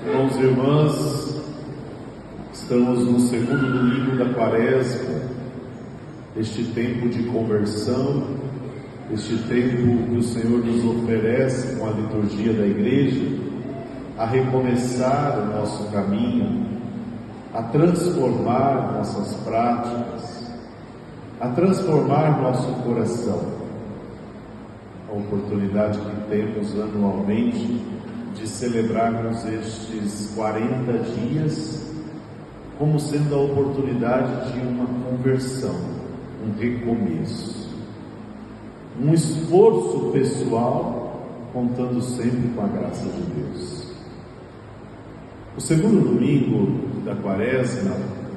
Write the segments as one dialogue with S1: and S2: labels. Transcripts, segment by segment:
S1: Irmãos e irmãs, estamos no segundo domingo da Quaresma, este tempo de conversão, este tempo que o Senhor nos oferece com a liturgia da Igreja, a recomeçar o nosso caminho, a transformar nossas práticas, a transformar nosso coração. A oportunidade que temos anualmente de celebrarmos estes 40 dias como sendo a oportunidade de uma conversão, um recomeço, um esforço pessoal, contando sempre com a graça de Deus. O segundo domingo da Quaresma,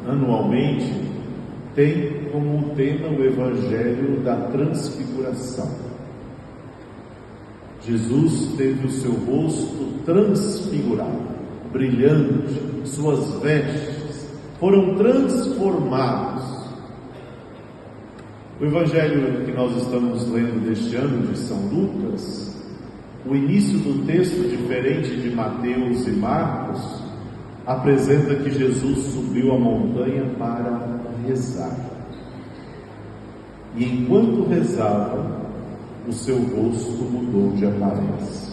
S1: anualmente, tem como tema o Evangelho da Transfiguração. Jesus teve o seu rosto transfigurado, brilhante, suas vestes foram transformados. O Evangelho que nós estamos lendo deste ano de São Lucas, o início do texto, diferente de Mateus e Marcos, apresenta que Jesus subiu a montanha para rezar. E enquanto rezava, o seu rosto mudou de aparência.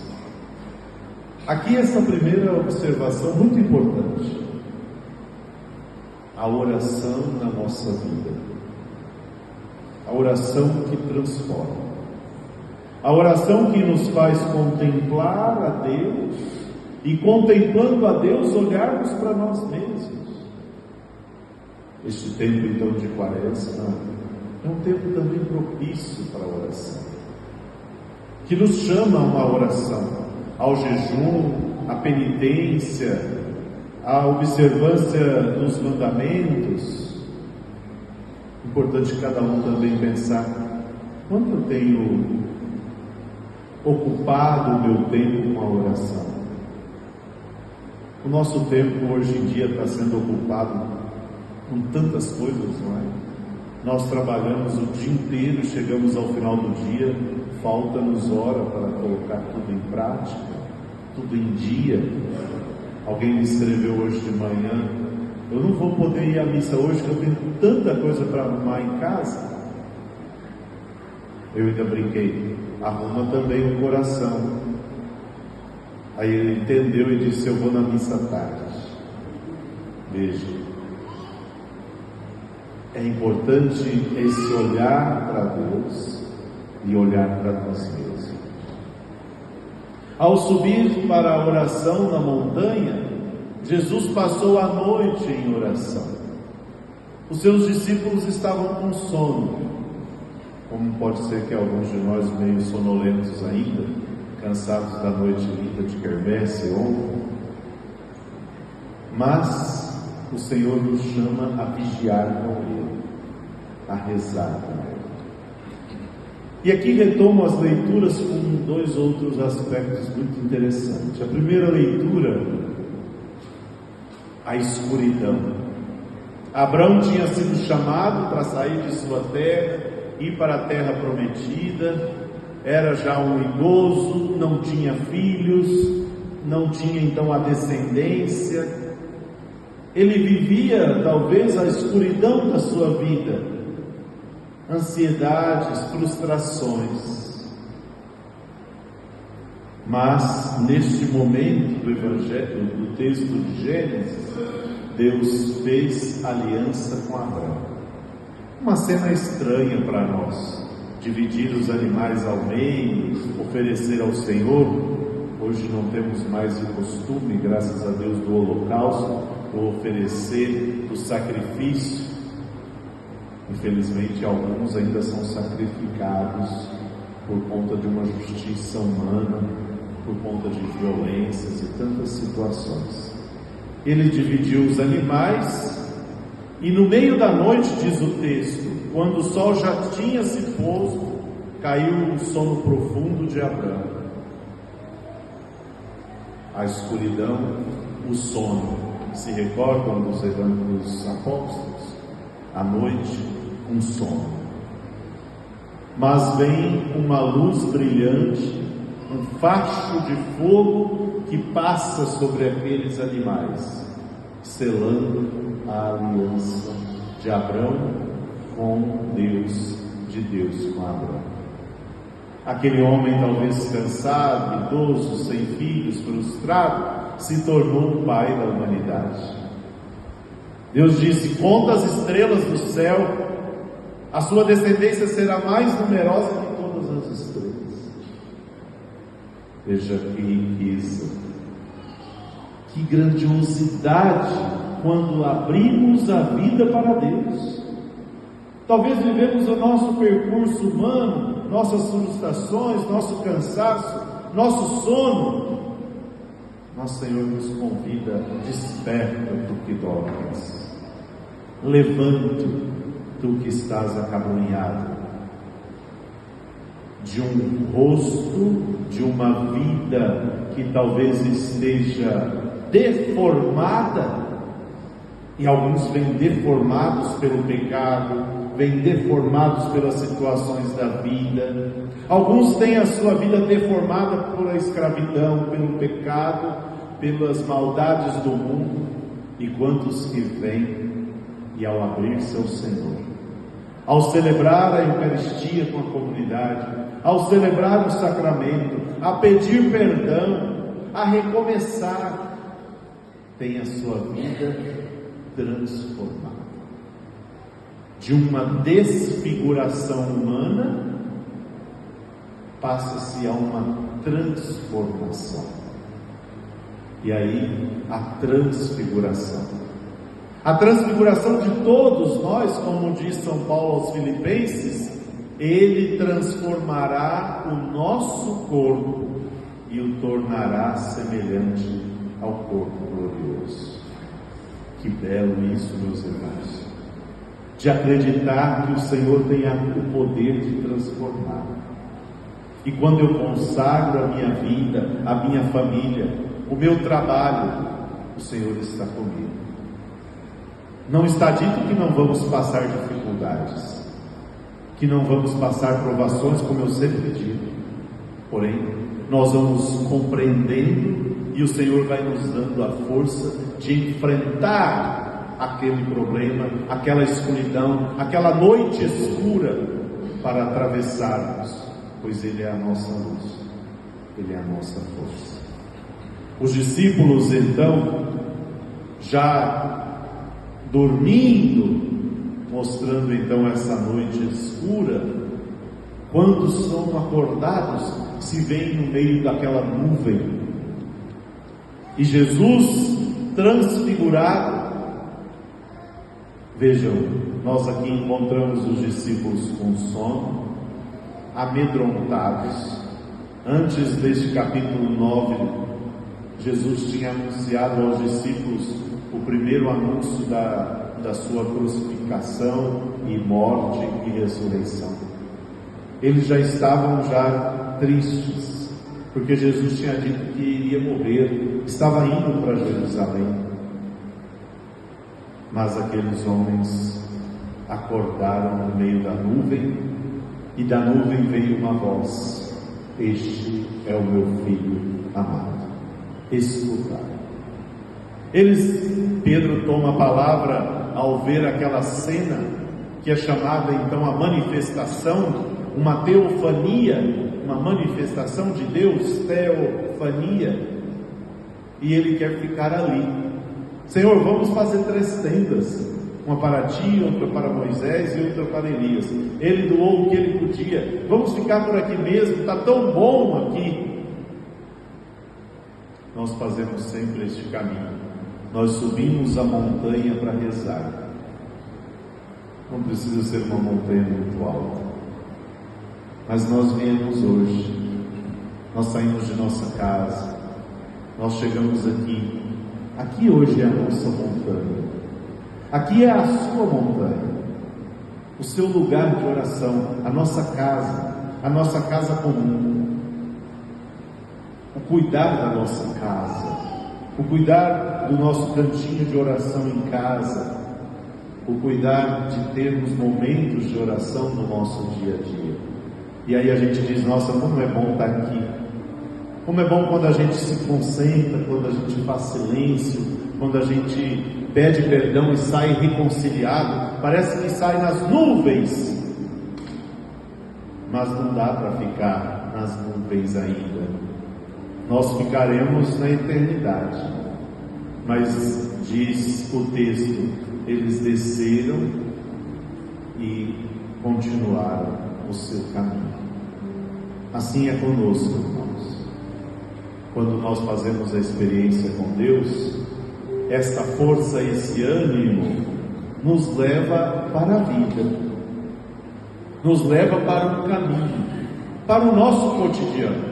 S1: Aqui essa primeira observação muito importante. A oração na nossa vida. A oração que transforma. A oração que nos faz contemplar a Deus e, contemplando a Deus, olharmos para nós mesmos. Este tempo então de Quaresma é um tempo também propício para a oração, que nos chama a uma oração, ao jejum, à penitência, à observância dos mandamentos. Importante cada um também pensar: quanto eu tenho ocupado o meu tempo com a oração? O nosso tempo hoje em dia está sendo ocupado com tantas coisas, não é? Nós trabalhamos o dia inteiro, chegamos ao final do dia, falta-nos hora para colocar tudo em prática, tudo em dia. Alguém me escreveu hoje de manhã: eu não vou poder ir à missa hoje, porque eu tenho tanta coisa para arrumar em casa. Eu ainda brinquei: arruma também o coração. Aí ele entendeu e disse: eu vou na missa à tarde. Veja, é importante esse olhar para Deus e olhar para nós mesmos. Ao subir para a oração na montanha, Jesus passou a noite em oração. Os seus discípulos estavam com sono, como pode ser que alguns de nós meio sonolentos ainda, cansados da noite linda de quermesse ontem. Mas o Senhor nos chama a vigiar com Ele, a rezar com Ele. E aqui retomo as leituras com dois outros aspectos muito interessantes. A primeira leitura, a escuridão. Abraão tinha sido chamado para sair de sua terra, ir para a terra prometida, era já um idoso, não tinha filhos, não tinha então a descendência. Ele vivia talvez a escuridão da sua vida, ansiedades, frustrações. Mas neste momento do Evangelho, do texto de Gênesis, Deus fez aliança com Abraão. Uma cena estranha para nós: dividir os animais ao meio, oferecer ao Senhor. Hoje não temos mais o costume, graças a Deus, do holocausto, do oferecer, do sacrifício. Infelizmente, alguns ainda são sacrificados por conta de uma justiça humana, por conta de violências e tantas situações. Ele dividiu os animais e no meio da noite, diz o texto, quando o sol já tinha se posto, caiu um sono profundo de Abraão. A escuridão, o sono. Se recordam dos apóstolos? À noite, um sono. Mas vem uma luz brilhante, um facho de fogo que passa sobre aqueles animais, selando a aliança de Abraão com Deus, de Deus com Abraão. Aquele homem talvez cansado, idoso, sem filhos, frustrado, se tornou o pai da humanidade. Deus disse: conta as estrelas do céu, a sua descendência será mais numerosa que todas as estrelas. Veja que riqueza, que grandiosidade quando abrimos a vida para Deus. Talvez vivemos o nosso percurso humano, nossas frustrações, nosso cansaço, nosso sono. Nosso Senhor nos convida: desperta tu que dormes, levante tu que estás acabrunhado. De um rosto, de uma vida que talvez esteja deformada, e alguns vêm deformados pelo pecado, vêm deformados pelas situações da vida. Alguns têm a sua vida deformada pela escravidão, pelo pecado, pelas maldades do mundo. E quantos que vêm e ao abrir-se ao Senhor, ao celebrar a Eucaristia com a comunidade, ao celebrar o sacramento, a pedir perdão, a recomeçar, tem a sua vida transformada. De uma desfiguração humana, passa-se a uma transformação. E aí, a transfiguração. A transfiguração de todos nós, como diz São Paulo aos Filipenses, Ele transformará o nosso corpo e o tornará semelhante ao corpo glorioso. Que belo isso, meus irmãos, de acreditar que o Senhor tem o poder de transformar. E quando eu consagro a minha vida, a minha família, o meu trabalho, o Senhor está comigo. Não está dito que não vamos passar dificuldades, que não vamos passar provações, como eu sempre digo. Porém, nós vamos compreendendo e o Senhor vai nos dando a força de enfrentar aquele problema, aquela escuridão, aquela noite escura, para atravessarmos, pois Ele é a nossa luz, Ele é a nossa força. Os discípulos, então, já dormindo, mostrando então essa noite escura, quando são acordados, se veem no meio daquela nuvem, e Jesus transfigurado. Vejam, nós aqui encontramos os discípulos com sono, amedrontados. Antes deste capítulo 9, Jesus tinha anunciado aos discípulos o primeiro anúncio da sua crucificação e morte e ressurreição. Eles já estavam tristes, porque Jesus tinha dito que iria morrer, estava indo para Jerusalém. Mas aqueles homens acordaram no meio da nuvem, e da nuvem veio uma voz: este é o meu filho amado, escutai. Pedro toma a palavra ao ver aquela cena, que é chamada então a manifestação, uma teofania, uma manifestação de Deus, teofania, e ele quer ficar ali. Senhor, vamos fazer 3 tendas, uma para ti, outra para Moisés e outra para Elias. Ele doou o que ele podia. Vamos ficar por aqui mesmo, está tão bom aqui. Nós fazemos sempre este caminho. Nós subimos a montanha para rezar. Não precisa ser uma montanha muito alta, mas nós viemos hoje, nós saímos de nossa casa, nós chegamos aqui. Aqui hoje é a nossa montanha, aqui é a sua montanha, o seu lugar de oração, a nossa casa comum, o cuidar da nossa casa, o cuidar do nosso cantinho de oração em casa, o cuidar de termos momentos de oração no nosso dia a dia. E aí a gente diz: nossa, como é bom estar aqui. Como é bom quando a gente se concentra, quando a gente faz silêncio, quando a gente pede perdão e sai reconciliado. Parece que sai nas nuvens, mas não dá para ficar nas nuvens ainda. Nós ficaremos na eternidade, mas diz o texto, eles desceram e continuaram o seu caminho. Assim é conosco, irmãos. Quando nós fazemos a experiência com Deus, esta força, esse ânimo nos leva para a vida, nos leva para um caminho, para o nosso cotidiano.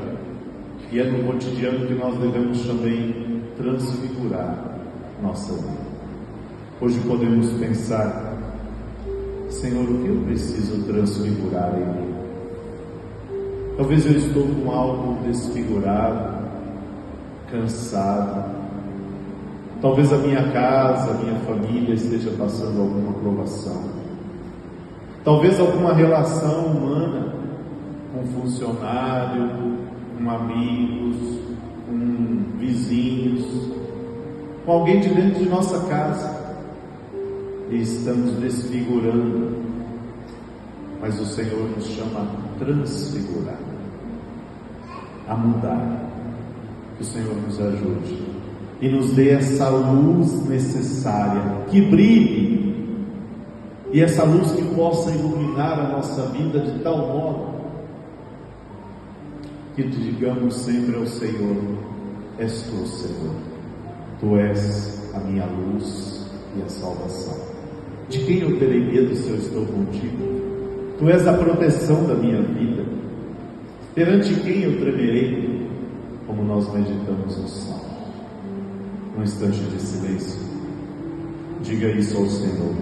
S1: E é no cotidiano que nós devemos também transfigurar nossa vida. Hoje podemos pensar: Senhor, o que eu preciso transfigurar em mim? Talvez eu estou com algo desfigurado, cansado. Talvez a minha casa, a minha família esteja passando alguma provação. Talvez alguma relação humana com um funcionário, com amigos, com vizinhos, com alguém de dentro de nossa casa. E estamos desfigurando, mas o Senhor nos chama a transfigurar, a mudar. Que o Senhor nos ajude e nos dê essa luz necessária, que brilhe, e essa luz que possa iluminar a nossa vida de tal modo que digamos sempre ao Senhor: és tu, Senhor, tu és a minha luz e a salvação. De quem eu terei medo se eu estou contigo? Tu és a proteção da minha vida. Perante quem eu tremerei? Como nós meditamos no Salmo. Um instante de silêncio. Diga isso ao Senhor: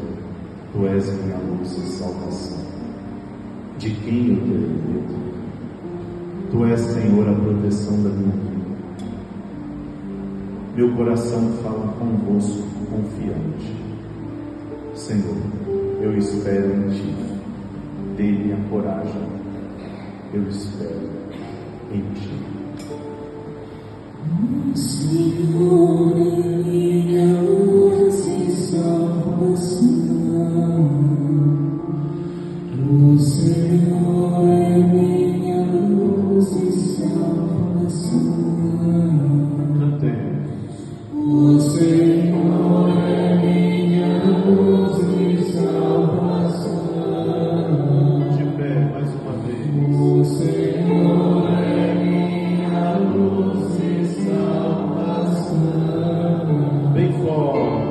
S1: tu és minha luz e salvação. De quem eu terei medo? Tu és, Senhor, a proteção da minha vida. Meu coração fala convosco confiante. Senhor, eu espero em Ti. Dê-me a coragem. Eu espero em Ti.
S2: Senhor é minha luz e salvação. O Senhor é minha luz e salvação. O Senhor é minha luz e salvação.
S1: De pé, mais uma vez.
S2: O Senhor é minha luz e salvação.
S1: Bem forte.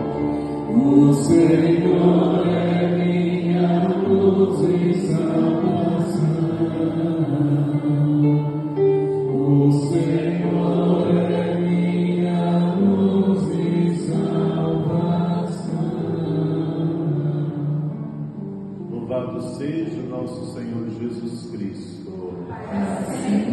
S2: O Senhor é minha luz e salvação. O Senhor é minha luz e salvação.
S1: Louvado seja o nosso Senhor Jesus Cristo.